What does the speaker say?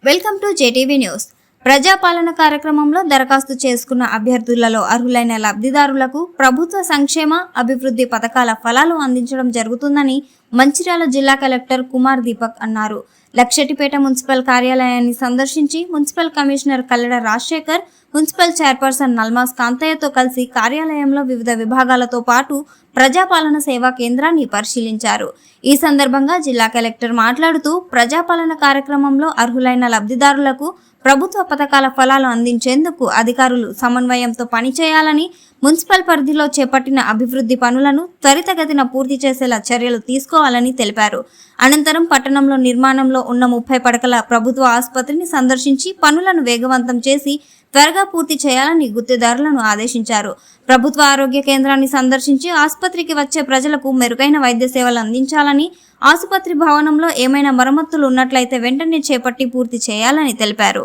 Welcome to JTV news. ప్రజాపాలన కార్యక్రమంలో దరఖాస్తు చేసుకున్న అభ్యర్థులలో అర్హులైన లబ్ధిదారులకు ప్రభుత్వ సంక్షేమ అభివృద్ధి పథకాల ఫలాలు అందించడం జరుగుతుందని మంచిర్యాల జిల్లా కలెక్టర్ కుమార్ దీపక్ అన్నారు. లక్షటిపేట మున్సిపల్ కార్యాలయాన్ని సందర్శించి municipal commissioner Kalleda Rajashekar, municipal chairperson Nalmas కాంతయ్యతో కలిసి కార్యాలయంలో వివిధ విభాగాలతో పాటు ప్రజాపాలన సేవా కేంద్రాన్ని పరిశీలించారు. ఈ సందర్భంగా జిల్లా కలెక్టర్ మాట్లాడుతూ ప్రజాపాలన కార్యక్రమంలో అర్హులైన లబ్ధిదారులకు ప్రభుత్వ పథకాల ఫలాలు అందించేందుకు అధికారులు సమన్వయంతో పనిచేయాలని, మున్సిపల్ పరిధిలో చేపట్టిన అభివృద్ధి పనులను త్వరితగతిన పూర్తి చేసేలా చర్యలు తీసుకోవాలని తెలిపారు. అనంతరం పట్టణంలో నిర్మాణంలో ఉన్న 30 పడకల ప్రభుత్వ ఆసుపత్రిని సందర్శించి పనులను వేగవంతం చేసి త్వరగా పూర్తి చేయాలని గుత్తేదారులను ఆదేశించారు. ప్రభుత్వ ఆరోగ్య కేంద్రాన్ని సందర్శించి ఆసుపత్రికి వచ్చే ప్రజలకు మెరుగైన వైద్య సేవలు అందించాలని, ఆసుపత్రి భవనంలో ఏమైనా మరమ్మతులు ఉన్నట్లయితే వెంటనే చేపట్టి పూర్తి చేయాలని తెలిపారు.